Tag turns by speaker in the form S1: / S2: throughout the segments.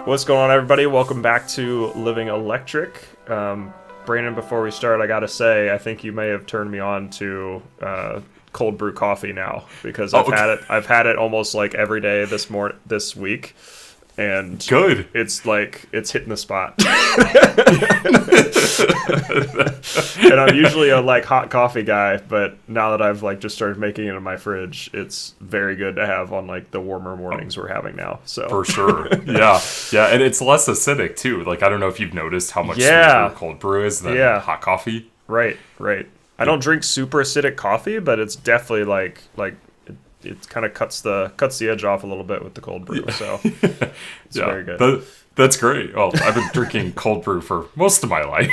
S1: What's going on, everybody? Welcome back to Living Electric. Brandon, before we start, I gotta say, I think you may have turned me on to cold brew coffee now, because I've had it almost like every day this week, and
S2: good.
S1: It's like it's hitting the spot. And I'm usually a hot coffee guy, but now that I've just started making it in my fridge, it's very good to have on the warmer mornings we're having now. So
S2: for sure, yeah, and it's less acidic too. I don't know if you've noticed how much smoother cold brew is than hot coffee.
S1: Right. I don't drink super acidic coffee, but it's definitely it kind of cuts the edge off a little bit with the cold brew. So it's very good.
S2: That's great. Well, I've been drinking cold brew for most of my life.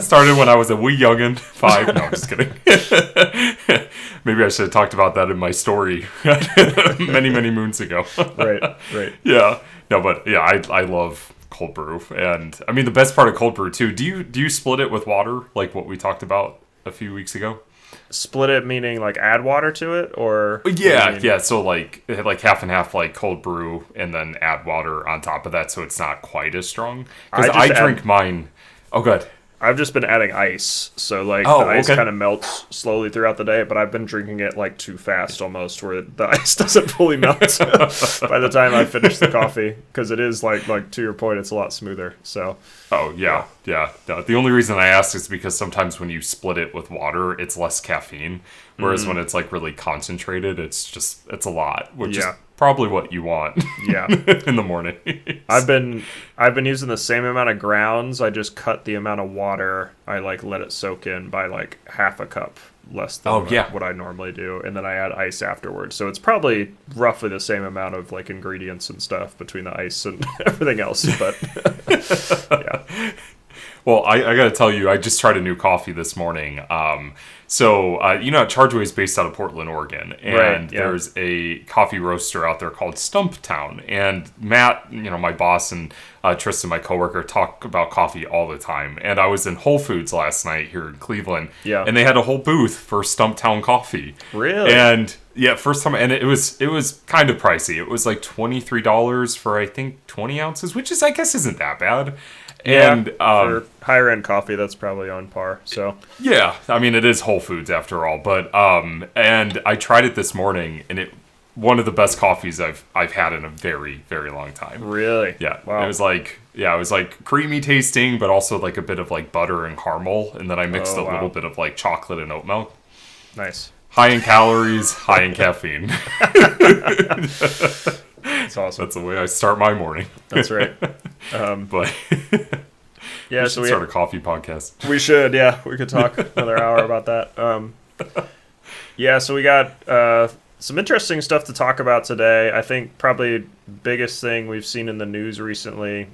S2: Started when I was a wee youngin', 5. No, I'm just kidding. Maybe I should have talked about that in my story many moons ago.
S1: Right.
S2: Yeah. No, but yeah, I love cold brew. And I mean, the best part of cold brew too, do you split it with water like what we talked about a few weeks ago?
S1: Split it meaning add water to it, or
S2: yeah, so half and half, cold brew and then add water on top of that, so it's not quite as strong, because I drink mine. Oh, good.
S1: I've just been adding ice, so the ice kind of melts slowly throughout the day, but I've been drinking it too fast almost, where the ice doesn't fully melt by the time I finish the coffee, because it is to your point, it's a lot smoother. So
S2: yeah. No, the only reason I ask is because sometimes when you split it with water, it's less caffeine, whereas when it's really concentrated, it's a lot, which is probably what you want.
S1: Yeah.
S2: In the morning.
S1: I've been using the same amount of grounds. I just cut the amount of water I let it soak in by half a cup less than what I normally do, and then I add ice afterwards. So it's probably roughly the same amount of ingredients and stuff between the ice and everything else, but yeah.
S2: Well, I got to tell you, I just tried a new coffee this morning. Chargeway is based out of Portland, Oregon, and there's a coffee roaster out there called Stumptown. And Matt, my boss, and Tristan, my coworker, talk about coffee all the time. And I was in Whole Foods last night here in Cleveland, and they had a whole booth for Stumptown coffee.
S1: Really?
S2: And yeah, first time, and it was kind of pricey. It was $23 for I think 20 ounces, which I guess isn't that bad. And
S1: for higher end coffee, that's probably on par. So
S2: yeah, I mean, it is Whole Foods after all. But and I tried it this morning, and one of the best coffees I've had in a very, very long time.
S1: Really?
S2: Yeah.
S1: Wow.
S2: It was creamy tasting, but also a bit of butter and caramel, and then I mixed a little bit of chocolate and oat milk.
S1: Nice.
S2: High in calories, high in caffeine.
S1: That's awesome.
S2: That's the way I start my morning.
S1: That's right.
S2: But
S1: yeah,
S2: we should start a coffee podcast.
S1: We should. Yeah, we could talk another hour about that. Yeah, so we got some interesting stuff to talk about today. I think probably biggest thing we've seen in the news recently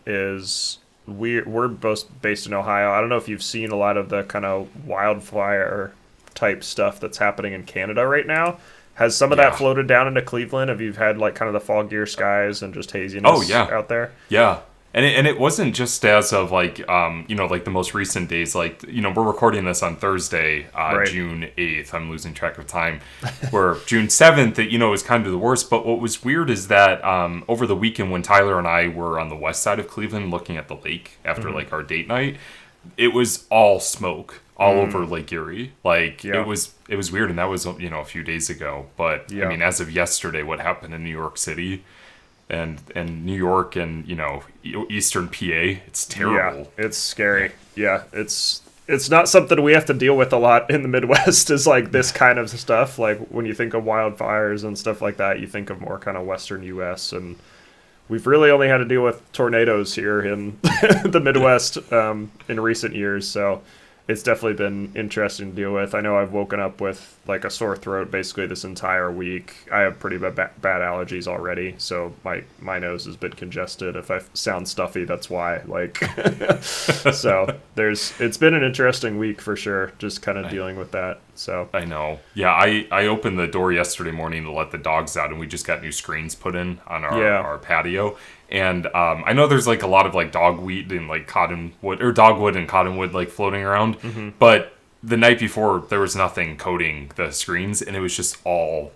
S1: is we're both based in Ohio. I don't know if you've seen a lot of the kind of wildfire type stuff that's happening in Canada right now. Has some of that floated down into Cleveland? Have you had kind of the foggier skies and just haziness out there?
S2: Yeah. And it wasn't just as of the most recent days. We're recording this on Thursday, June 8th. I'm losing track of time. Where June 7th, it was kind of the worst. But what was weird is that over the weekend when Tyler and I were on the west side of Cleveland looking at the lake after our date night, it was all smoke all over Lake Erie. It was weird, and that was a few days ago. But I mean, as of yesterday, what happened in New York City and New York and Eastern PA, it's terrible.
S1: Yeah, it's scary. Yeah, it's not something we have to deal with a lot in the Midwest. Is this kind of stuff. When you think of wildfires and stuff like that, you think of more kind of Western U.S. and we've really only had to deal with tornadoes here in the Midwest in recent years. So it's definitely been interesting to deal with. I know I've woken up with a sore throat basically this entire week. I have pretty bad allergies already, so my nose has been congested. If I sound stuffy, that's why. So it's been an interesting week for sure, just kind of dealing with that. So
S2: I know. Yeah, I opened the door yesterday morning to let the dogs out, and we just got new screens put in on our patio. And I know there's a lot of dogweed and cottonwood or dogwood and cottonwood floating around, but the night before there was nothing coating the screens, and it was just all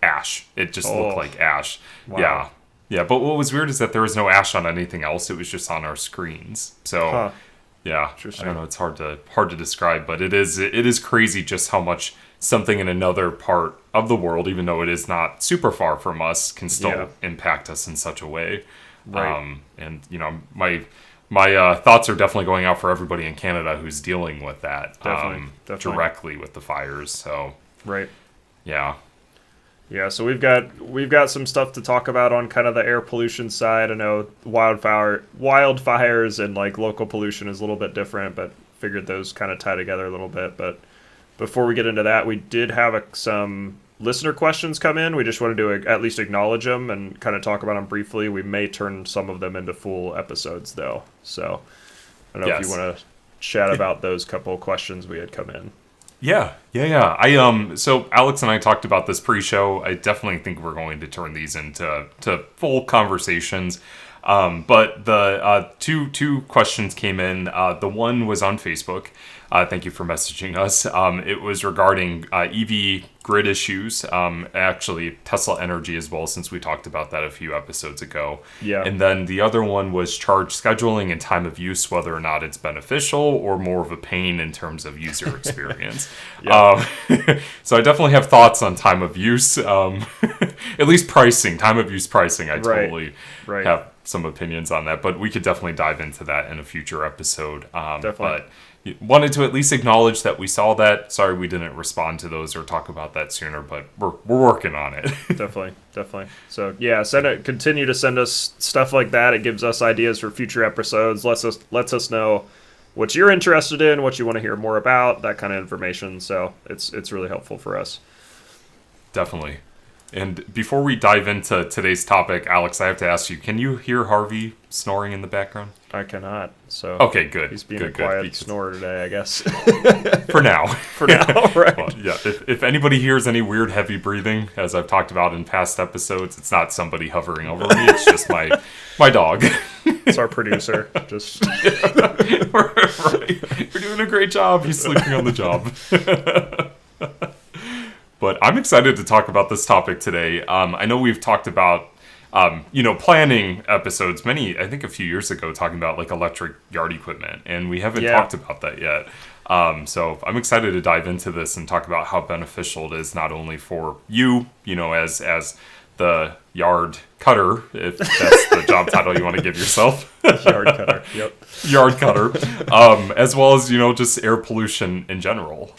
S2: ash. It just looked like ash.
S1: Wow.
S2: Yeah. Yeah, but what was weird is that there was no ash on anything else. It was just on our screens. So, yeah, I don't know. It's hard to describe, but it is crazy just how much something in another part of the world, even though it is not super far from us, can still impact us in such a way.
S1: Right.
S2: And my thoughts are definitely going out for everybody in Canada who's dealing with that
S1: Definitely.
S2: directly with the fires. So,
S1: right.
S2: Yeah.
S1: Yeah, so we've got some stuff to talk about on kind of the air pollution side. I know wildfires and like local pollution is a little bit different, but figured those kind of tie together a little bit. But before we get into that, we did have some listener questions come in. We just wanted to at least acknowledge them and kind of talk about them briefly. We may turn some of them into full episodes though. So I don't know if you want to chat about those couple of questions we had come in.
S2: Yeah. So Alex and I talked about this pre-show. I definitely think we're going to turn these into full conversations. But the two questions came in. The one was on Facebook. Thank you for messaging us. It was regarding EV grid issues, actually Tesla Energy as well, since we talked about that a few episodes ago.
S1: Yeah.
S2: And then the other one was charge scheduling and time of use, whether or not it's beneficial or more of a pain in terms of user experience. So I definitely have thoughts on time of use, at least pricing, time of use pricing. I totally have some opinions on that, but we could definitely dive into that in a future episode.
S1: Definitely.
S2: But wanted to at least acknowledge that we saw that. Sorry we didn't respond to those or talk about that sooner, but we're working on it.
S1: Definitely. So yeah, continue to send us stuff like that. It gives us ideas for future episodes. Lets us know what you're interested in, what you want to hear more about, that kind of information. So it's really helpful for us.
S2: Definitely. And before we dive into today's topic, Alex, I have to ask you, can you hear Harvey snoring in the background?
S1: I cannot. So
S2: okay, good.
S1: He's being a quiet snorer today, I guess.
S2: For now.
S1: Right.
S2: Well, yeah. If anybody hears any weird heavy breathing, as I've talked about in past episodes, it's not somebody hovering over me. It's just my dog.
S1: It's our producer. Just
S2: right. You're doing a great job. He's sleeping on the job. But I'm excited to talk about this topic today. I know we've talked about, planning episodes, I think a few years ago, talking about like electric yard equipment, and we haven't talked about that yet. So I'm excited to dive into this and talk about how beneficial it is, not only for you, as the yard cutter, if that's the job title you want to give yourself.
S1: Yard cutter, yep.
S2: Yard cutter, as well as, just air pollution in general.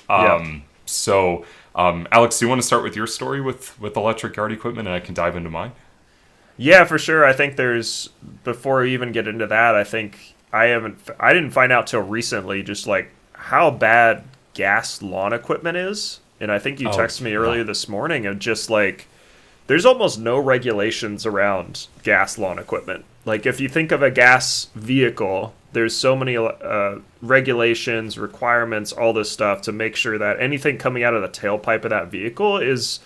S2: So... Alex, do you want to start with your story with electric yard equipment, and I can dive into mine?
S1: Yeah, for sure. I think before we even get into that, I think I didn't find out till recently just like how bad gas lawn equipment is. And I think you texted me earlier this morning of just like, there's almost no regulations around gas lawn equipment. Like if you think of a gas vehicle, there's so many regulations, requirements, all this stuff to make sure that anything coming out of the tailpipe of that vehicle is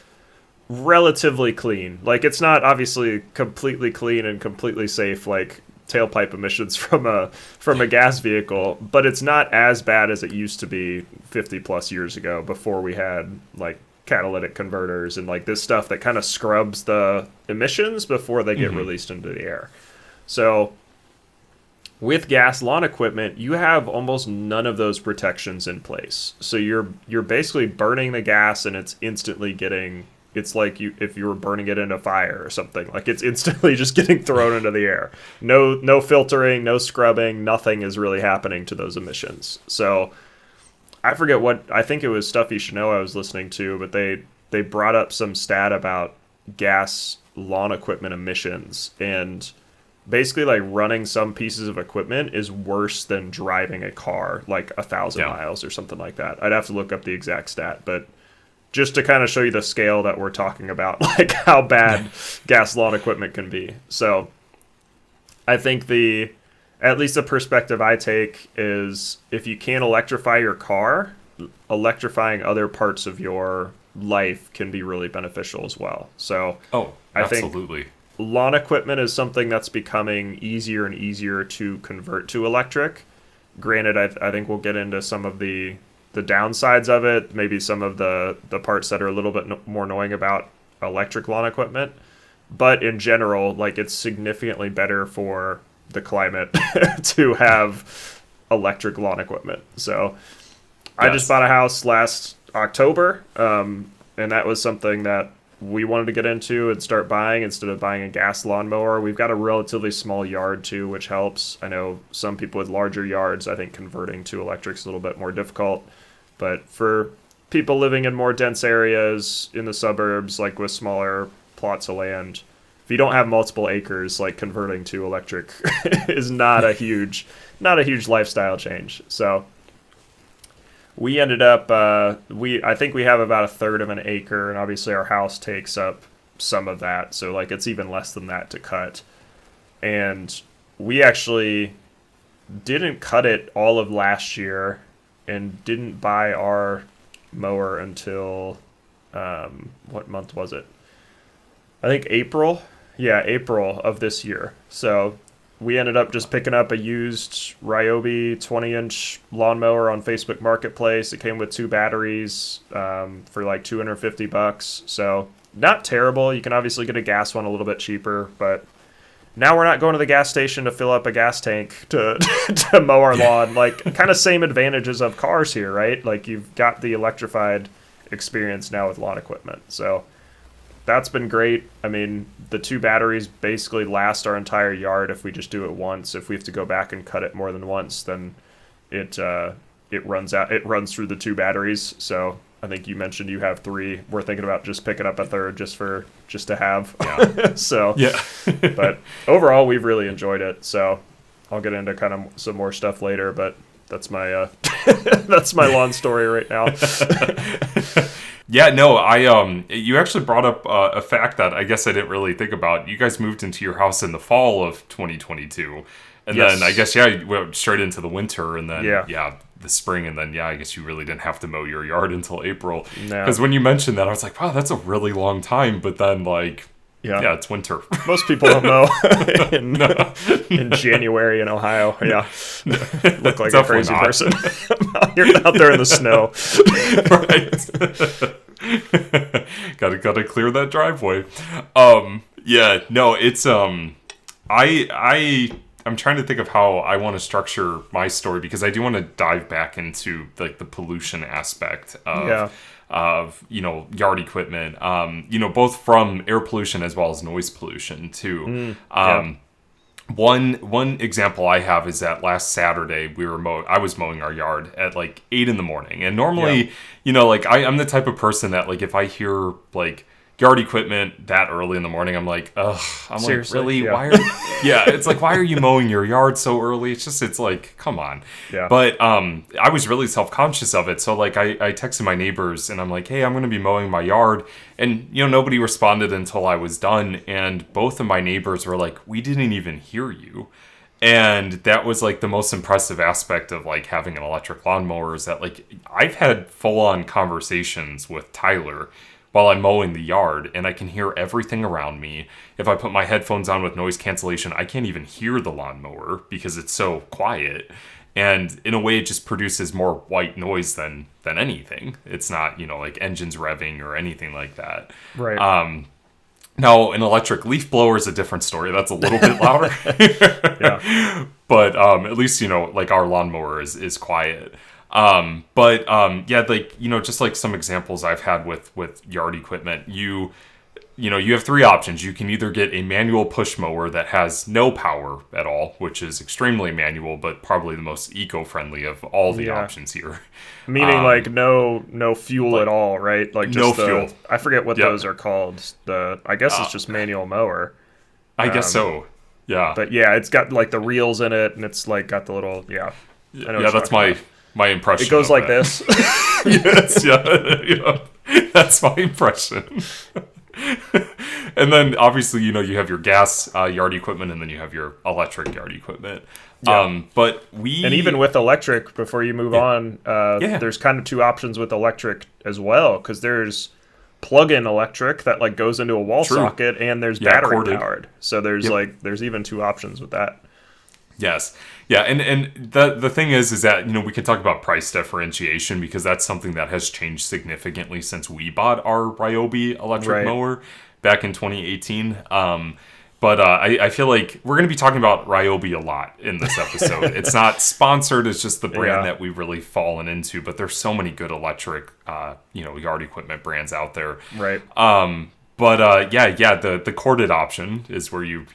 S1: relatively clean. Like it's not obviously completely clean and completely safe like tailpipe emissions from a gas vehicle, but it's not as bad as it used to be 50 plus years ago before we had like catalytic converters and like this stuff that kind of scrubs the emissions before they get released into the air. So with gas lawn equipment, you have almost none of those protections in place. So you're basically burning the gas and it's instantly it's like if you were burning it in a fire or something. Like it's instantly just getting thrown into the air. No filtering, no scrubbing, nothing is really happening to those emissions. So I forget I think it was Stuff You Should Know I was listening to, but they brought up some stat about gas lawn equipment emissions, and basically like running some pieces of equipment is worse than driving a car like 1,000 miles or something like that. I'd have to look up the exact stat, but just to kind of show you the scale that we're talking about, like how bad gas lawn equipment can be. So I think at least the perspective I take is if you can't electrify your car, electrifying other parts of your life can be really beneficial as well. So
S2: absolutely.
S1: I think lawn equipment is something that's becoming easier and easier to convert to electric. Granted, I think we'll get into some of the downsides of it, maybe some of the parts that are a little bit more annoying about electric lawn equipment. But in general, like, it's significantly better for the climate to have electric lawn equipment. So I just bought a house last October, and that was something that we wanted to get into and start buying instead of buying a gas lawnmower. We've got a relatively small yard too, which helps. I know some people with larger yards, I think converting to electric's a little bit more difficult. But for people living in more dense areas in the suburbs, like with smaller plots of land, if you don't have multiple acres, like, converting to electric is not a huge lifestyle change. So we ended up, I think we have about a third of an acre, and obviously our house takes up some of that. So, like, it's even less than that to cut. And we actually didn't cut it all of last year and didn't buy our mower until, what month was it? I think April. Yeah, April of this year. So we ended up just picking up a used Ryobi 20-inch lawnmower on Facebook Marketplace. It came with 2 batteries for like $250. So not terrible. You can obviously get a gas one a little bit cheaper, but now we're not going to the gas station to fill up a gas tank to to mow our lawn. Like, kind of same advantages of cars here, right? Like, you've got the electrified experience now with lawn equipment. So that's been great. I mean, the 2 batteries basically last our entire yard if we just do it once. If we have to go back and cut it more than once, then it runs out. It runs through the 2 batteries. So I think you mentioned you have 3. We're thinking about just picking up a third just to have. Yeah. So yeah. But overall, we've really enjoyed it. So I'll get into kind of some more stuff later. But that's my that's my lawn story right now.
S2: Yeah, no, you actually brought up a fact that I guess I didn't really think about. You guys moved into your house in the fall of 2022. And then I guess, you went straight into the winter and then, the spring. And then, I guess you really didn't have to mow your yard until April. Because when you mentioned that, I was like, wow, that's a really long time. But then, like, yeah, it's winter.
S1: Most people don't mow in January in Ohio. Yeah. Look like a crazy person. You're out there in the snow.
S2: Right. Gotta clear that driveway. It's I'm trying to think of how I want to structure my story, because I do want to dive back into, like, the pollution aspect of yard equipment, both from air pollution as well as noise pollution too. One example I have is that last Saturday I was mowing our yard at like 8 a.m. and normally, I'm the type of person that, like, if I hear like yard equipment that early in the morning, I'm like, ugh. I'm seriously? Like, really? Yeah. Why are it's like, why are you mowing your yard so early? It's like, come on. Yeah. But I was really self-conscious of it. So, like, I texted my neighbors and I'm like, hey, I'm going to be mowing my yard. And, nobody responded until I was done. And both of my neighbors were like, we didn't even hear you. And that was, like, the most impressive aspect of, like, having an electric lawnmower is that, like, I've had full-on conversations with Tyler while I'm mowing the yard, and I can hear everything around me. If I put my headphones on with noise cancellation, I can't even hear the lawnmower because it's so quiet. And in a way, it just produces more white noise than anything. It's not, like, engines revving or anything like that.
S1: Right.
S2: Now, an electric leaf blower is a different story. That's a little bit louder. Yeah. But at least, like, our lawnmower is quiet. Just like some examples I've had with yard equipment, you have 3 options. You can either get a manual push mower that has no power at all, which is extremely manual, but probably the most eco-friendly of all the options here.
S1: Meaning, like, no fuel at all, right? Like, just no fuel. I forget what those are called. I guess it's just manual mower.
S2: I guess so. Yeah.
S1: But yeah, it's got, like, the reels in it, and it's, like, got the little
S2: that's my impression.
S1: It goes like this.
S2: Yes, that's my impression. And then obviously, you have your gas yard equipment, and then you have your electric yard equipment. Yeah.
S1: And even with electric, before you move on, there's kind of 2 options with electric as well, because there's plug-in electric that, like, goes into a wall socket, and there's battery powered. So there's there's even 2 options with that.
S2: Yes. Yeah, and the thing is that, we can talk about price differentiation, because that's something that has changed significantly since we bought our Ryobi electric mower, back in 2018. But I feel like we're going to be talking about Ryobi a lot in this episode. It's not sponsored. It's just the brand that we've really fallen into. But there's so many good electric, yard equipment brands out there.
S1: Right.
S2: The corded option is where you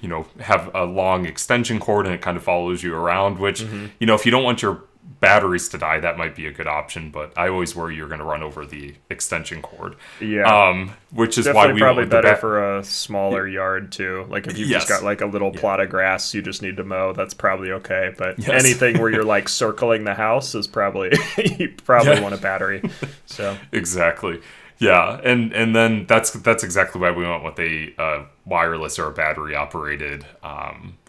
S2: have a long extension cord and it kind of follows you around, which, if you don't want your batteries to die, that might be a good option, but I always worry you're going to run over the extension cord.
S1: Yeah.
S2: Which is
S1: definitely
S2: why we
S1: probably
S2: went with
S1: better for a smaller yard too. Like if you've just got like a little plot of grass you just need to mow, that's probably okay. But anything where you're like circling the house is probably you probably want a battery. So
S2: exactly. Yeah, and then that's exactly why we went with a wireless or a battery operated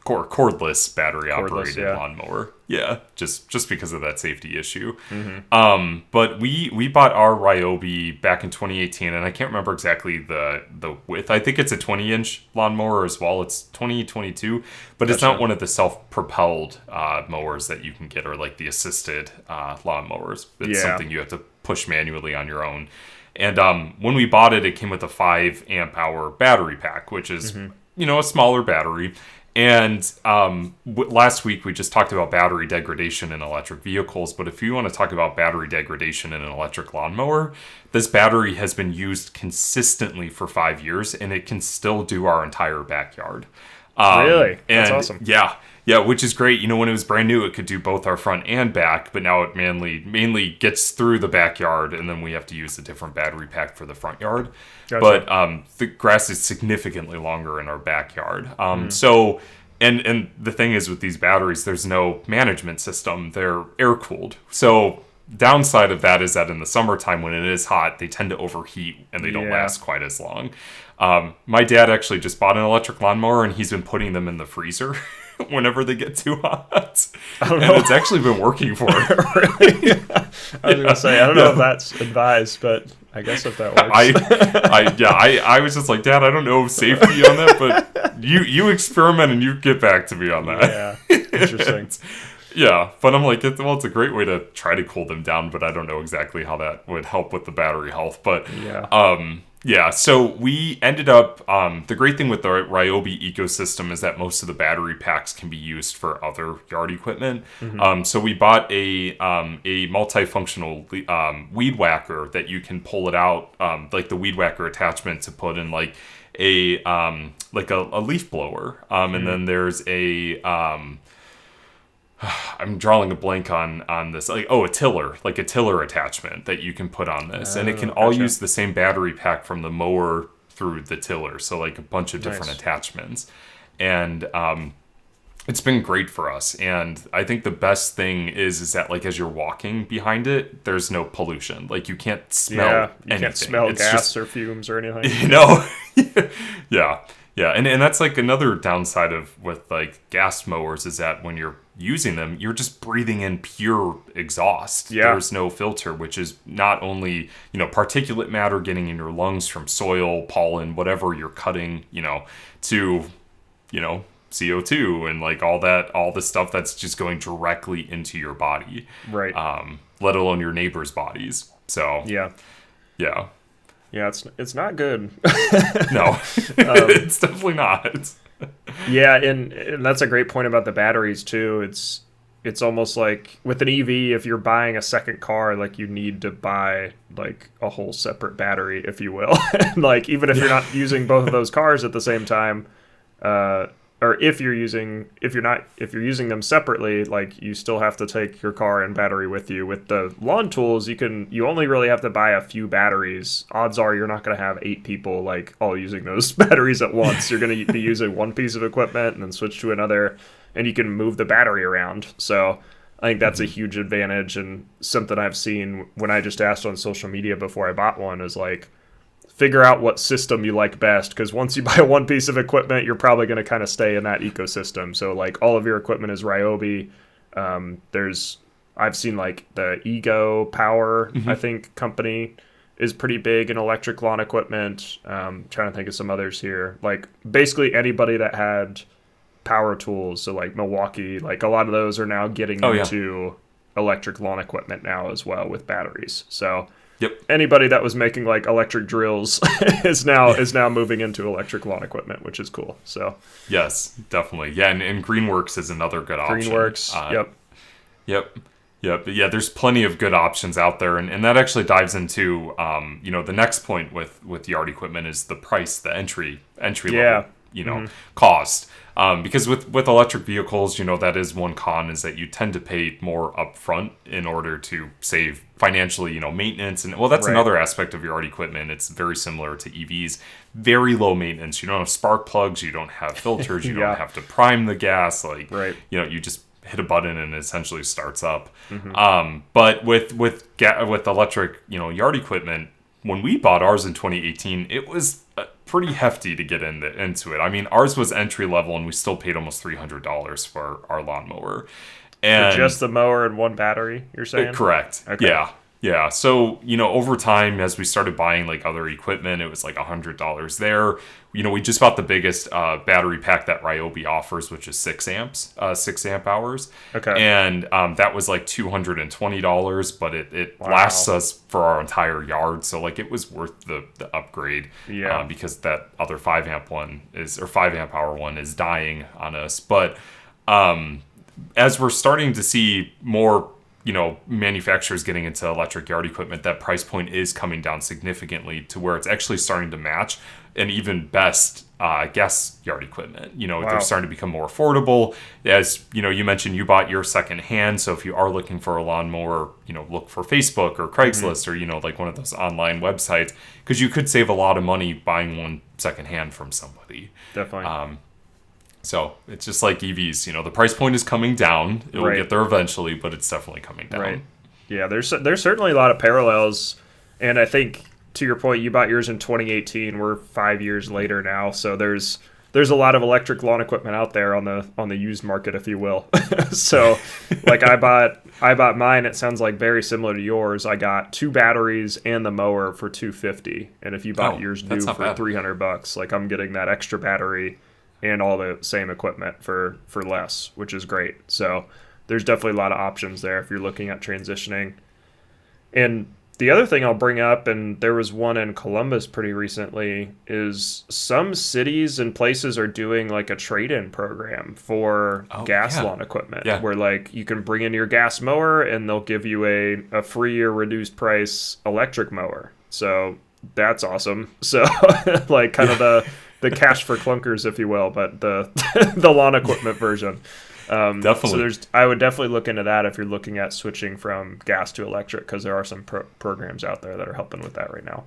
S2: cordless battery operated lawnmower. Yeah, just because of that safety issue. But we bought our Ryobi back in 2018, and I can't remember exactly the width. I think it's a 20-inch lawnmower as well. It's 2022, but it's not one of the self-propelled mowers that you can get, or like the assisted lawnmowers. It's something you have to push manually on your own. And when we bought it, it came with a 5 amp hour battery pack, which is, a smaller battery. And last week we just talked about battery degradation in electric vehicles. But if you want to talk about battery degradation in an electric lawnmower, this battery has been used consistently for 5 years, and it can still do our entire backyard.
S1: Really? That's awesome.
S2: Yeah, which is great. When it was brand new, it could do both our front and back, but now it mainly gets through the backyard, and then we have to use a different battery pack for the front yard. Gotcha. But the grass is significantly longer in our backyard. So, and the thing is with these batteries, there's no management system. They're air-cooled. So downside of that is that in the summertime when it is hot, they tend to overheat, and they don't last quite as long. My dad actually just bought an electric lawnmower, and he's been putting them in the freezer whenever they get too hot. And it's actually been working for him.
S1: Really? I was going to say, I don't know if that's advised, but I guess if that works.
S2: I was just like, Dad, I don't know safety on that, but you experiment and you get back to me on that.
S1: Yeah, interesting.
S2: Yeah, but I'm like, it's a great way to try to cool them down, but I don't know exactly how that would help with the battery health. But so we ended up, the great thing with the Ryobi ecosystem is that most of the battery packs can be used for other yard equipment. So we bought a multifunctional weed whacker that you can pull it out, like the weed whacker attachment to put in like a leaf blower. And then there's I'm drawing a blank on this. A tiller, like a tiller attachment that you can put on this. And it can all use the same battery pack from the mower through the tiller. So like a bunch of different attachments. And it's been great for us. And I think the best thing is that like as you're walking behind it, there's no pollution. Like you can't smell anything. You can't smell
S1: gas or fumes or anything.
S2: Yeah. And that's like another downside with like gas mowers is that when you're using them, you're just breathing in pure exhaust. There's no filter, which is not only, particulate matter getting in your lungs from soil, pollen, whatever you're cutting, to, CO2 and like all the stuff that's just going directly into your body.
S1: Right.
S2: Let alone your neighbors' bodies. So,
S1: yeah. Yeah, it's not good.
S2: No, it's definitely not.
S1: Yeah, and that's a great point about the batteries too. It's almost like with an EV, if you're buying a second car, like you need to buy like a whole separate battery, if you will. Like even if you're not using both of those cars at the same time, or if you're using them separately, like you still have to take your car and battery with you. With the lawn tools, you only really have to buy a few batteries. Odds are you're not going to have 8 people like all using those batteries at once. You're going to be using one piece of equipment and then switch to another, and you can move the battery around. So I think that's a huge advantage, and something I've seen when I just asked on social media before I bought one is like, figure out what system you like best, because once you buy one piece of equipment, you're probably going to kind of stay in that ecosystem. So like all of your equipment is Ryobi. I've seen like the Ego Power, I think company is pretty big in electric lawn equipment. Trying to think of some others here. Like basically anybody that had power tools, so like Milwaukee, like a lot of those are now getting into electric lawn equipment now as well with batteries. So
S2: Yep.
S1: anybody that was making like electric drills is now moving into electric lawn equipment, which is cool. So
S2: Yes, definitely. Yeah, and Greenworks is another good option.
S1: Greenworks, yep.
S2: Yep. Yep. Yeah, there's plenty of good options out there. And that actually dives into, the next point with yard equipment is the price, the entry level, cost. Because with electric vehicles, that is one con, is that you tend to pay more upfront in order to save financially, maintenance. And well, that's another aspect of yard equipment. It's very similar to EVs, very low maintenance. You don't have spark plugs, you don't have filters, you don't have to prime the gas. You just hit a button and it essentially starts up. But with electric, yard equipment, when we bought ours in 2018, it was pretty hefty to get into it. I mean, ours was entry level, and we still paid almost $300 for our lawnmower. And
S1: for just the mower and one battery, you're saying?
S2: Correct. Okay. Yeah. So, over time, as we started buying like other equipment, it was like $100 there. We just bought the biggest battery pack that Ryobi offers, which is 6 amp hours.
S1: Okay.
S2: And that was like $220, but it lasts us for our entire yard. So like it was worth the upgrade.
S1: Yeah.
S2: Because that other 5 amp hour one is dying on us. But as we're starting to see more manufacturers getting into electric yard equipment, that price point is coming down significantly to where it's actually starting to match and even best gas yard equipment. They're starting to become more affordable. As you mentioned, you bought your second hand, so if you are looking for a lawnmower, look for Facebook or Craigslist or like one of those online websites, because you could save a lot of money buying one second hand from somebody.
S1: Definitely.
S2: So it's just like EVs, the price point is coming down. It will get there eventually, but it's definitely coming down.
S1: Right. Yeah, there's certainly a lot of parallels, and I think to your point, you bought yours in 2018. We're 5 years later now, so there's a lot of electric lawn equipment out there on the used market, if you will. So, like I bought mine. It sounds like very similar to yours. I got 2 batteries and the mower for $250, and if you bought yours new for $300, like I'm getting that extra battery and all the same equipment for less, which is great. So there's definitely a lot of options there if you're looking at transitioning. And the other thing I'll bring up, and there was one in Columbus pretty recently, is some cities and places are doing like a trade-in program for gas lawn equipment, where like you can bring in your gas mower and they'll give you a free or reduced price electric mower. So that's awesome. So like kind of the cash for clunkers, if you will, but the the lawn equipment version.
S2: Definitely.
S1: So I would definitely look into that if you're looking at switching from gas to electric, because there are some programs out there that are helping with that right now.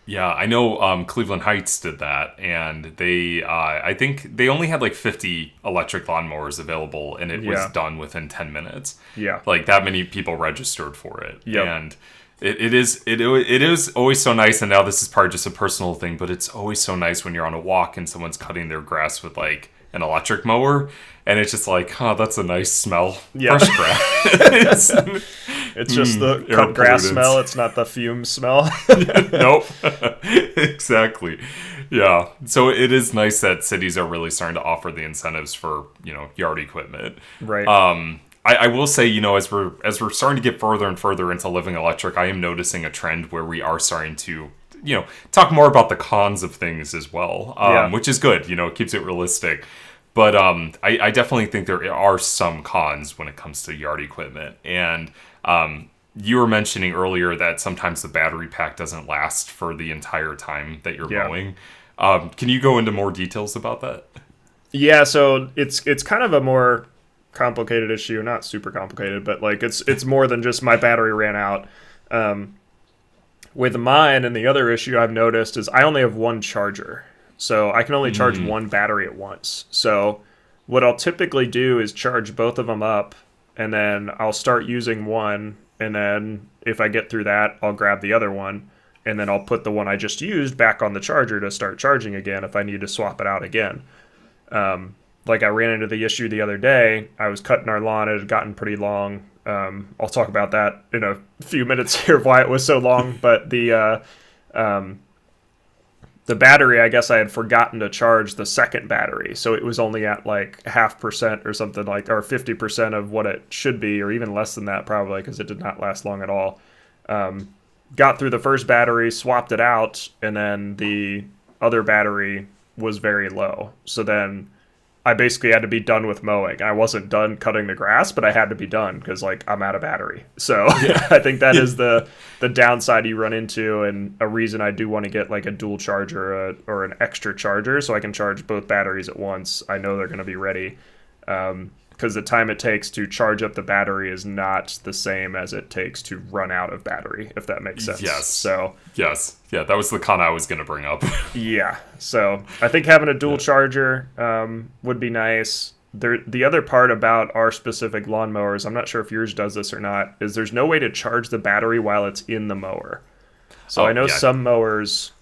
S2: Yeah, I know Cleveland Heights did that, and they, I think they only had like 50 electric lawnmowers available, and it was done within 10 minutes.
S1: Yeah.
S2: Like that many people registered for it.
S1: Yep.
S2: And it is always so nice, and now this is probably just a personal thing, but it's always so nice when you're on a walk and someone's cutting their grass with like an electric mower, and it's just like, that's a nice smell.
S1: Yeah.
S2: Fresh grass.
S1: It's just the cut grass smell. It's not the fume smell.
S2: Nope. Exactly. Yeah. So it is nice that cities are really starting to offer the incentives for, yard equipment.
S1: Right.
S2: I will say, as we're starting to get further and further into living electric, I am noticing a trend where we are starting to, talk more about the cons of things as well, which is good. It keeps it realistic. But I definitely think there are some cons when it comes to yard equipment. And you were mentioning earlier that sometimes the battery pack doesn't last for the entire time that you're mowing. Can you go into more details about that?
S1: Yeah, so it's kind of a more complicated issue, not super complicated, but like it's more than just my battery ran out. With mine, and the other issue I've noticed is I only have one charger, so I can only charge one battery at once. So what I'll typically do is charge both of them up, and then I'll start using one, and then if I get through that, I'll grab the other one, and then I'll put the one I just used back on the charger to start charging again if I need to swap it out again. Like I ran into the issue the other day. I was cutting our lawn. It had gotten pretty long. I'll talk about that in a few minutes here, why it was so long. But the battery, I guess I had forgotten to charge the second battery. So it was only at like 0.5% or something like, or 50% of what it should be, or even less than that probably, because it did not last long at all. got through the first battery, swapped it out, and then the other battery was very low. So then I basically had to be done with mowing. I wasn't done cutting the grass, but I had to be done because like I'm out of battery. So I think that is the downside you run into, and a reason I do want to get like a dual charger or an extra charger so I can charge both batteries at once. I know they're going to be ready. Because the time it takes to charge up the battery is not the same as it takes to run out of battery, if that makes sense.
S2: Yes.
S1: So
S2: yes. Yeah, that was the con I was going to bring up.
S1: yeah. So I think having a dual charger would be nice. The other part about our specific lawnmowers, I'm not sure if yours does this or not, is there's no way to charge the battery while it's in the mower. So I know some mowers...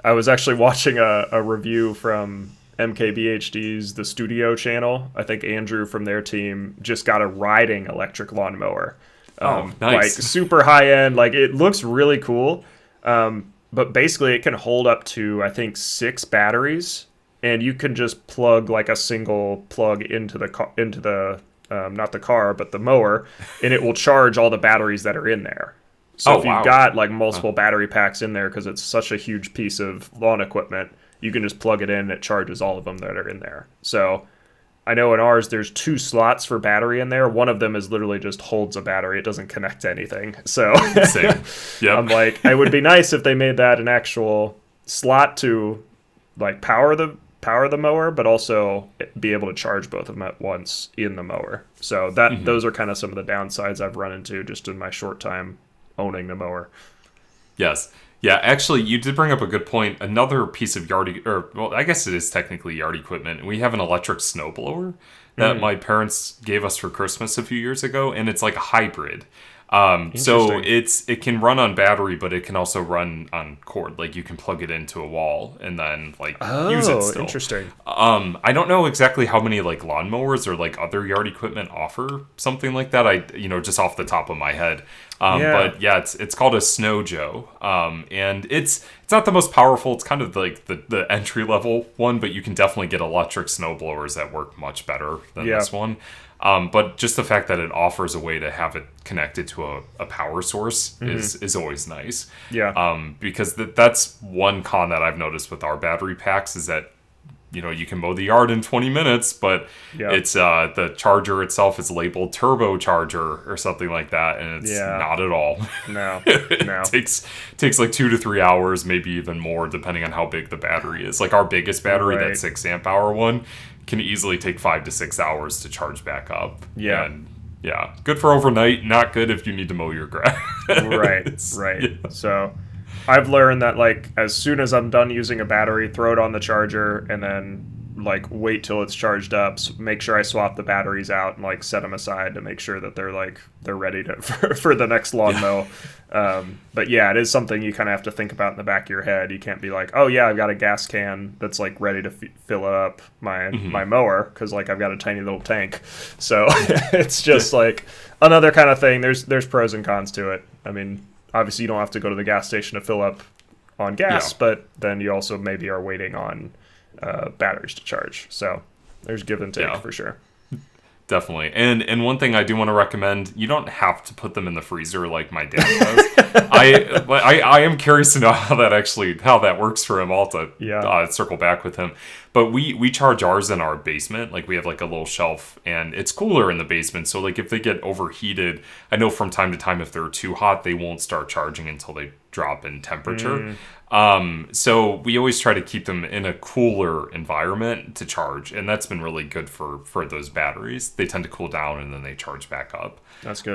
S1: I was actually watching a review from MKBHD's The Studio channel. I think Andrew from their team just got a riding electric lawnmower.
S2: Nice.
S1: Like super high end. Like it looks really cool. But basically it can hold up to, I think, 6 batteries, and you can just plug like a single plug into the not the car, but the mower, and it will charge all the batteries that are in there. So if you've got like multiple battery packs in there, because it's such a huge piece of lawn equipment, you can just plug it in and it charges all of them that are in there. So I know in ours there's 2 slots for battery in there. One of them is literally just holds a battery. It doesn't connect to anything. So
S2: Same. Yep.
S1: I'm like, it would be nice if they made that an actual slot to like power the mower, but also be able to charge both of them at once in the mower. So that those are kind of some of the downsides I've run into just in my short time owning the mower.
S2: Yes. Yeah, actually, you did bring up a good point. Another piece of I guess it is technically yard equipment. We have an electric snowblower that my parents gave us for Christmas a few years ago, and it's like a hybrid. So it can run on battery, but it can also run on cord. Like you can plug it into a wall and then like use it still.
S1: Interesting.
S2: I don't know exactly how many like lawnmowers or like other yard equipment offer something like that. Just off the top of my head. But yeah, it's called a Snow Joe. And it's not the most powerful. It's kind of like the entry level one, but you can definitely get electric snow blowers that work much better than this one. But just the fact that it offers a way to have it connected to a power source is always nice.
S1: Yeah.
S2: Because that's one con that I've noticed with our battery packs is that you can mow the yard in 20 minutes, but it's the charger itself is labeled turbocharger or something like that, and it's not at all.
S1: No.
S2: It takes like 2 to 3 hours, maybe even more, depending on how big the battery is. Like our biggest battery, that 6 amp hour one, can easily take 5 to 6 hours to charge back up.
S1: Yeah.
S2: And good for overnight, not good if you need to mow your grass.
S1: Right. Yeah. So I've learned that like as soon as I'm done using a battery, throw it on the charger and then like wait till it's charged up. So make sure I swap the batteries out and like set them aside to make sure that they're ready for the next lawn mow. But yeah, it is something you kind of have to think about in the back of your head. You can't be like, oh yeah, I've got a gas can that's like ready to fill up my mower because like I've got a tiny little tank. So it's just like another kind of thing. There's pros and cons to it. I mean, obviously you don't have to go to the gas station to fill up on gas, but then you also maybe are waiting on batteries to charge. So there's give and take for sure.
S2: Definitely. And one thing I do want to recommend, you don't have to put them in the freezer like my dad does. I am curious to know how that works for him. I'll have to circle back with him. But we charge ours in our basement. Like we have like a little shelf and it's cooler in the basement. So like if they get overheated, I know from time to time if they're too hot, they won't start charging until they drop in temperature. So we always try to keep them in a cooler environment to charge, and that's been really good for those batteries. They tend to cool down and then they charge back up.
S1: That's good.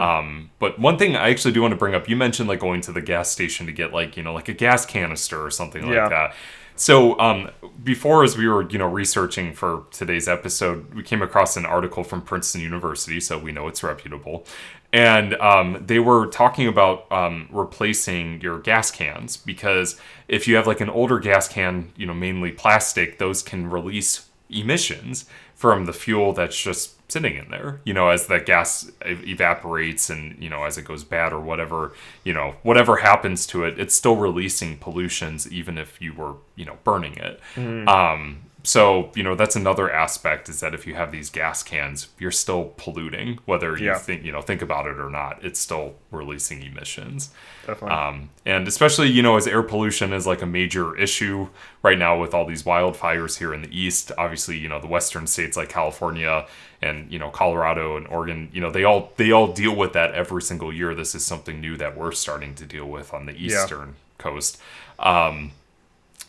S2: But one thing I actually do want to bring up, you mentioned like going to the gas station to get like like a gas canister or something like that. So before, as we were researching for today's episode, we came across an article from Princeton University, so we know it's reputable. And they were talking about replacing your gas cans, because if you have like an older gas can, mainly plastic, those can release emissions from the fuel that's just sitting in there, as that gas evaporates and, as it goes bad or whatever, whatever happens to it, it's still releasing pollutions even if you were, burning it. So, that's another aspect, is that if you have these gas cans, you're still polluting, whether you think about it or not. It's still releasing emissions.
S1: Definitely.
S2: And especially, as air pollution is like a major issue right now with all these wildfires here in the East. Obviously, the western states like California and, Colorado and Oregon, they all deal with that every single year. This is something new that we're starting to deal with on the eastern coast.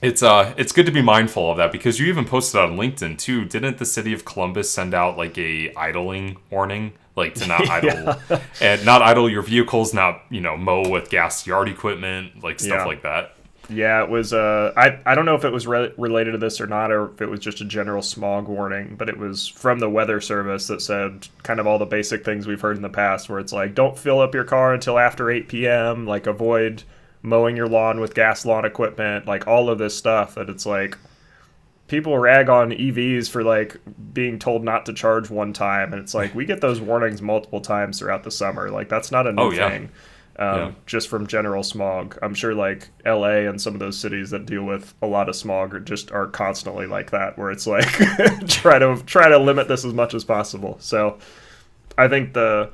S2: It's good to be mindful of that, because you even posted on LinkedIn too. Didn't the city of Columbus send out like a idling warning, like to not idle and not idle your vehicles, not mow with gas yard equipment, like stuff like that?
S1: Yeah, it was. I don't know if it was related to this or not, or if it was just a general smog warning, but it was from the Weather Service that said kind of all the basic things we've heard in the past, where it's like, don't fill up your car until after 8 p.m. Like, avoid mowing your lawn with gas lawn equipment, like all of this stuff. That it's like, people rag on EVs for like being told not to charge one time, and it's like, we get those warnings multiple times throughout the summer. Like, that's not a new thing. Just from general smog. I'm sure like LA and some of those cities that deal with a lot of smog are constantly like that, where it's like try to limit this as much as possible. So I think the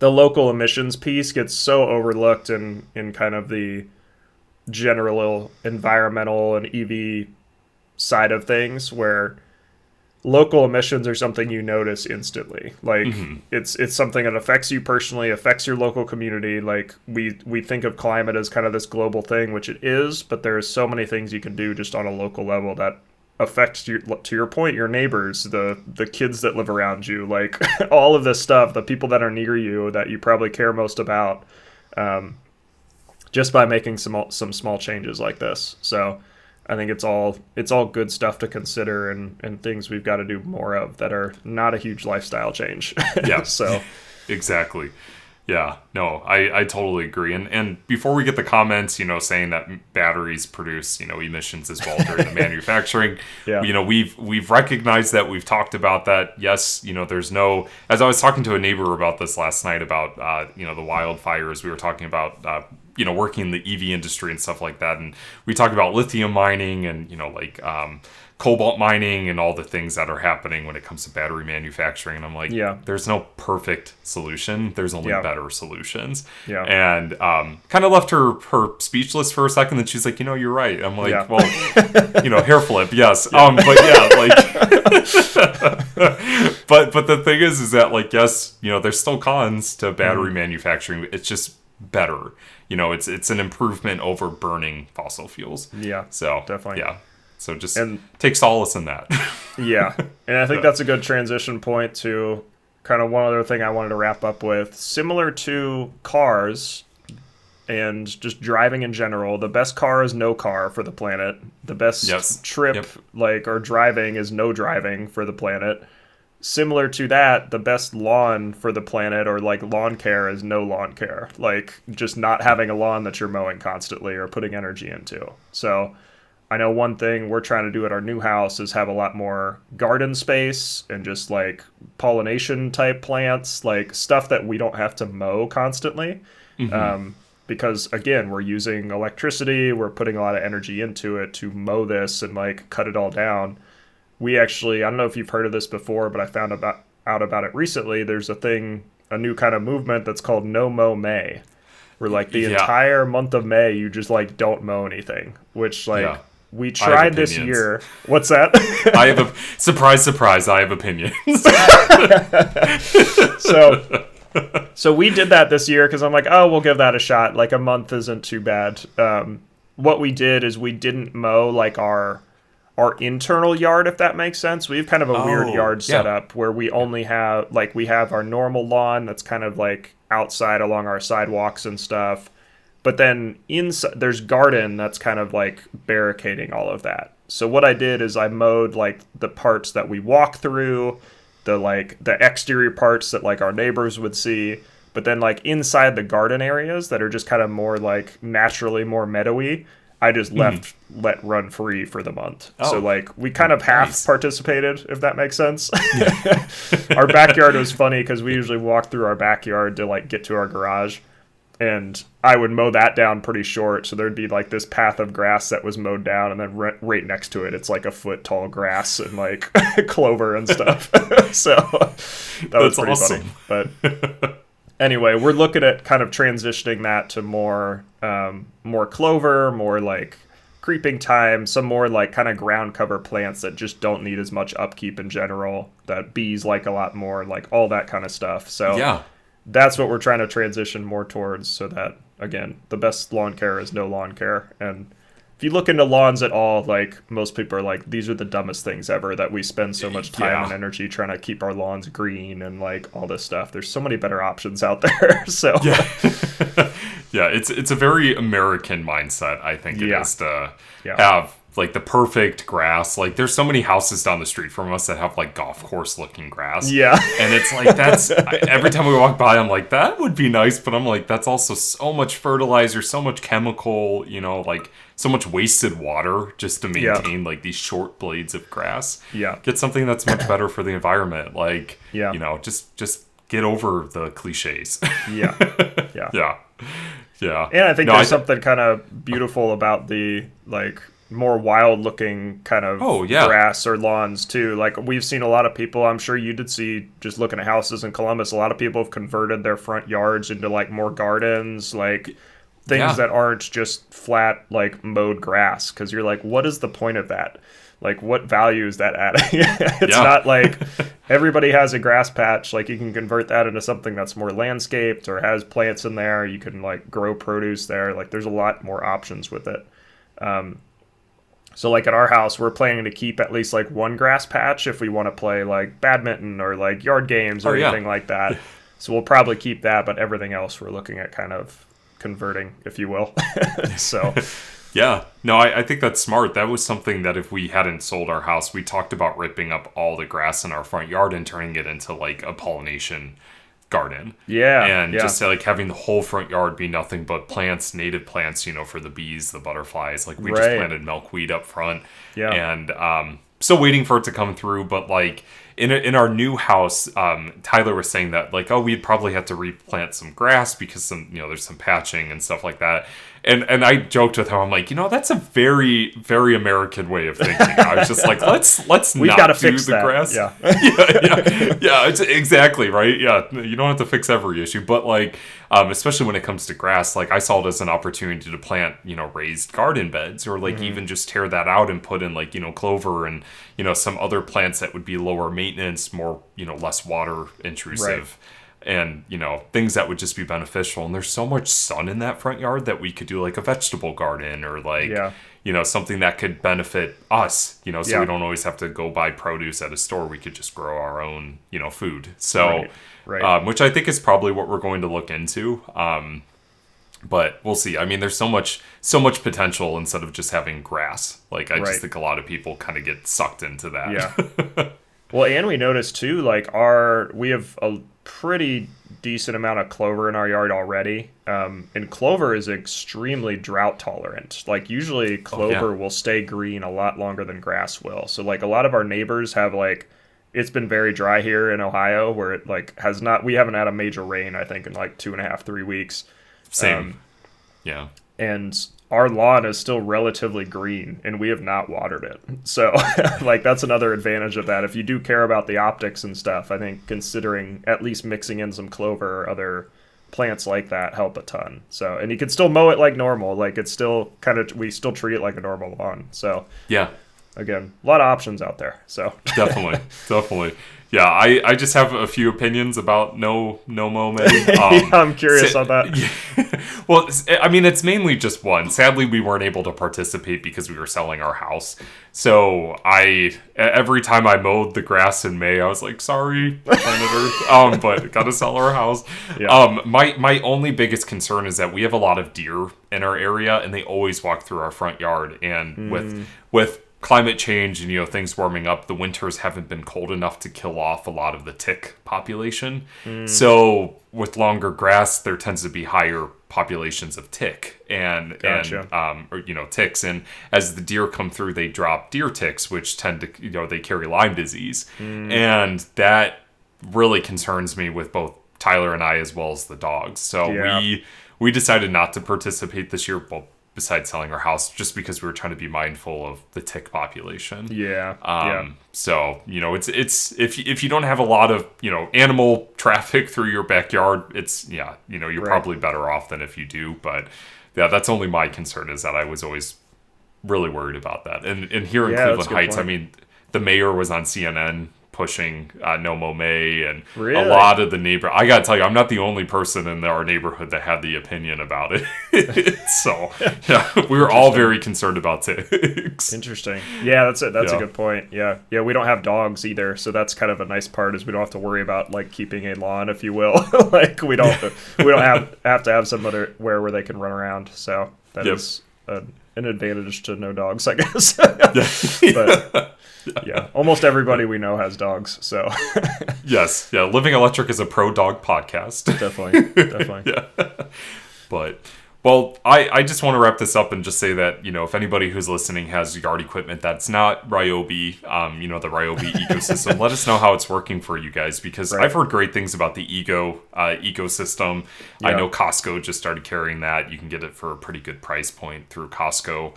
S1: local emissions piece gets so overlooked in kind of the general environmental and EV side of things, where local emissions are something you notice instantly. Like, it's something that affects you personally, affects your local community. Like, we think of climate as kind of this global thing, which it is, but there's so many things you can do just on a local level that affects to your point, your neighbors, the kids that live around you, like all of this stuff, the people that are near you that you probably care most about, just by making some small changes like this. So I think it's all good stuff to consider, and things we've got to do more of that are not a huge lifestyle change.
S2: Yeah.
S1: So
S2: exactly. Yeah, no, I totally agree. And before we get the comments, saying that batteries produce, emissions as well during the manufacturing, we've recognized that, we've talked about that. Yes, there's no, as I was talking to a neighbor about this last night about, the wildfires, we were talking about, working in the EV industry and stuff like that. And we talked about lithium mining and, cobalt mining and all the things that are happening when it comes to battery manufacturing. And I'm like, there's no perfect solution. There's only better solutions. Yeah. And kind of left her speechless for a second. Then she's like, you're right. I'm like, well, hair flip. Yes. But but the thing is that, like, yes, there's still cons to battery manufacturing. It's just better. It's an improvement over burning fossil fuels. Yeah. So definitely. Yeah. So just take solace in that.
S1: Yeah. And I think that's a good transition point to kind of one other thing I wanted to wrap up with. Similar to cars and just driving in general, the best car is no car for the planet. The best trip or driving is no driving for the planet. Similar to that, the best lawn for the planet, or like lawn care, is no lawn care. Like, just not having a lawn that you're mowing constantly or putting energy into. So I know one thing we're trying to do at our new house is have a lot more garden space and just like pollination type plants, like stuff that we don't have to mow constantly. Because again, we're using electricity, we're putting a lot of energy into it to mow this and like cut it all down. We actually, I don't know if you've heard of this before, but I found out about it recently. There's a new kind of movement that's called Nomo May, where like the entire month of May, you just like don't mow anything, which like we tried this year. What's that?
S2: I have a surprise, I have opinions.
S1: So we did that this year because I'm like, oh, we'll give that a shot. Like, a month isn't too bad. What we did is we didn't mow like our internal yard, if that makes sense. We have kind of a weird yard setup where we only have, like, we have our normal lawn that's kind of like outside along our sidewalks and stuff. But then inside there's garden that's kind of like barricading all of that. So what I did is I mowed like the parts that we walk through, the exterior parts that like our neighbors would see. But then like inside the garden areas that are just kind of more like naturally more meadowy, I just let run free for the month. So like we kind of half participated, if that makes sense. Our backyard was funny because we usually walk through our backyard to like get to our garage. and I would mow that down pretty short. So there'd be like this path of grass that was mowed down, and then right next to it, it's like a foot tall grass and like clover and stuff. So that was pretty
S2: awesome.
S1: funny. But anyway, we're looking at kind of transitioning that to more clover, more like creeping thyme, some more like kind of ground cover plants that just don't need as much upkeep in general, that bees like a lot more, like all that kind of stuff. So
S2: yeah.
S1: That's what we're trying to transition more towards, so that, again, the best lawn care is no lawn care. And if you look into lawns at all, like, most people are like, these are the dumbest things ever, that we spend so much time and energy trying to keep our lawns green and like all this stuff. There's so many better options out there. So
S2: yeah. Yeah, it's a very American mindset, I think it is to have like the perfect grass. Like, there's so many houses down the street from us that have like golf course looking grass.
S1: Yeah.
S2: And it's like, every time we walk by, I'm like, that would be nice. But I'm like, that's also so much fertilizer, so much chemical, like so much wasted water just to maintain like these short blades of grass.
S1: Yeah.
S2: Get something that's much better for the environment. Like, just get over the cliches.
S1: Yeah.
S2: Yeah.
S1: And I think there's something kind of beautiful about the like more wild looking kind of grass or lawns too. Like, we've seen a lot of people, I'm sure you did see, just looking at houses in Columbus, a lot of people have converted their front yards into like more gardens, like things that aren't just flat like mowed grass, because you're like, what is the point of that? Like, what value is that adding? It's not like everybody has a grass patch. Like, you can convert that into something that's more landscaped or has plants in there. You can like grow produce there. Like, there's a lot more options with it. So like at our house, we're planning to keep at least like one grass patch if we want to play like badminton or like yard games or anything like that. So we'll probably keep that, but everything else we're looking at kind of converting, if you will. So
S2: yeah, no, I think that's smart. That was something that if we hadn't sold our house, we talked about ripping up all the grass in our front yard and turning it into like a pollination garden. And just like having the whole front yard be nothing but plants, native plants, for the bees, the butterflies. Like, we just planted milkweed up front. And still waiting for it to come through. But like in our new house, Tyler was saying that like, we'd probably have to replant some grass because there's some patching and stuff like that. And I joked with him, I'm like, that's a very, very American way of thinking. I was just like, let's
S1: We've
S2: not
S1: fix
S2: the
S1: that.
S2: grass.
S1: Yeah.
S2: It's exactly right. Yeah, you don't have to fix every issue, but like, especially when it comes to grass, like I saw it as an opportunity to plant, raised garden beds, or like even just tear that out and put in like, clover and some other plants that would be lower maintenance, more less water intrusive. And, things that would just be beneficial. And there's so much sun in that front yard that we could do like a vegetable garden or like, something that could benefit us, so we don't always have to go buy produce at a store. We could just grow our own, food. So, which I think is probably what we're going to look into. But we'll see. I mean, there's so much potential instead of just having grass. Like, I just think a lot of people kind of get sucked into that.
S1: Yeah. Well, and we noticed too, like we have a pretty decent amount of clover in our yard already. And clover is extremely drought tolerant. Like, usually clover will stay green a lot longer than grass will. So like a lot of our neighbors have like, it's been very dry here in Ohio where it like we haven't had a major rain, I think, in like 2.5, 3 weeks.
S2: Same.
S1: And our lawn is still relatively green, and we have not watered it. So, like, that's another advantage of that. If you do care about the optics and stuff, I think considering at least mixing in some clover or other plants like that help a ton. So, and you can still mow it like normal. Like, it's still we still treat it like a normal lawn. So, again, a lot of options out there. So,
S2: definitely. Yeah, I just have a few opinions about Nomo May.
S1: I'm curious on that.
S2: Well, I mean, it's mainly just one. Sadly, we weren't able to participate because we were selling our house. So every time I mowed the grass in May, I was like, sorry, planet Earth, but gotta sell our house. My only biggest concern is that we have a lot of deer in our area, and they always walk through our front yard. And with climate change and things warming up, the winters haven't been cold enough to kill off a lot of the tick population. So with longer grass, there tends to be higher populations of tick and ticks. And as the deer come through, they drop deer ticks, which tend to they carry Lyme disease, and that really concerns me with both Tyler and I as well as the dogs. So we decided not to participate this year. Well, besides selling our house, just because we were trying to be mindful of the tick population.
S1: Yeah.
S2: So, it's if you don't have a lot of, animal traffic through your backyard, you're probably better off than if you do. But yeah, that's only my concern, is that I was always really worried about that. And here in Cleveland Heights, point. I mean, the mayor was on CNN pushing Nomo May, and a lot of the neighbor. I gotta tell you, I'm not the only person in our neighborhood that had the opinion about it. So yeah, we were all very concerned about ticks.
S1: Interesting. Yeah, that's a good point. Yeah, we don't have dogs either, so that's kind of a nice part, is we don't have to worry about like keeping a lawn, if you will. Like we don't have to have somewhere where they can run around. So that is an advantage to no dogs, I guess. But yeah, almost everybody we know has dogs, so.
S2: Yes, yeah, Living Electric is a pro-dog podcast.
S1: Definitely.
S2: Yeah. But, well, I just want to wrap this up and just say that, if anybody who's listening has yard equipment that's not Ryobi, the Ryobi ecosystem, let us know how it's working for you guys, because I've heard great things about the Ego ecosystem. Yeah. I know Costco just started carrying that. You can get it for a pretty good price point through Costco.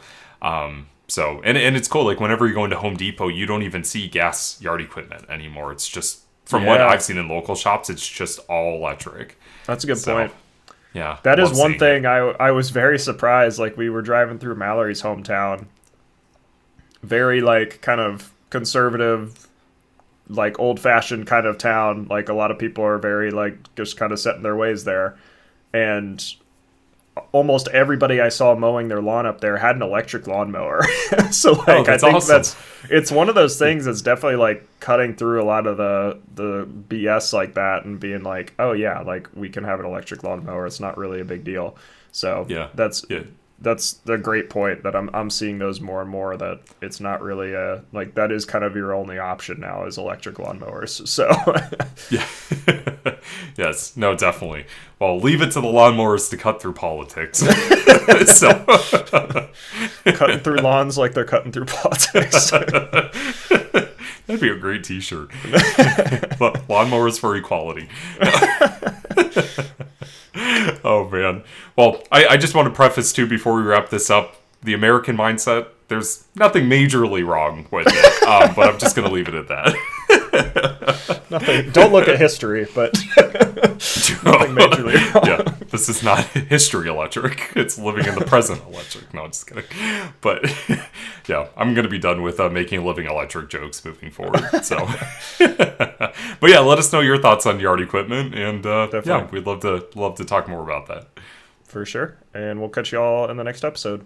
S2: So, and it's cool, like whenever you go into Home Depot, you don't even see gas yard equipment anymore. It's just, from what I've seen in local shops, it's just all electric.
S1: That's a good point.
S2: Yeah.
S1: That is one thing I was very surprised. Like, we were driving through Mallory's hometown. Very, like, kind of conservative, like, old-fashioned kind of town. Like, a lot of people are very, like, just kind of set in their ways there. And almost everybody I saw mowing their lawn up there had an electric lawnmower. So like, I think awesome. It's one of those things that's definitely like cutting through a lot of the BS like that, and being like, oh yeah, like we can have an electric lawnmower. It's not really a big deal. So that's the great point, that I'm seeing those more and more, that it's not really like that is kind of your only option now, is electric lawnmowers. So
S2: yeah. Yes, no, definitely. Well, leave it to the lawnmowers to cut through politics. So
S1: cutting through lawns like they're cutting through politics.
S2: That'd be a great t-shirt. Lawnmowers for equality. Oh, man. Well, I just want to preface, too, before we wrap this up, the American mindset, there's nothing majorly wrong with it, but I'm just going to leave it at that.
S1: Nothing. Don't look at history, but nothing majorly wrong.
S2: Yeah, this is not history electric. It's living in the present electric. No, I'm just kidding. But yeah, I'm going to be done with making living electric jokes moving forward. So, but yeah, let us know your thoughts on yard equipment, and yeah, we'd love to talk more about that.
S1: For sure. And we'll catch you all in the next episode.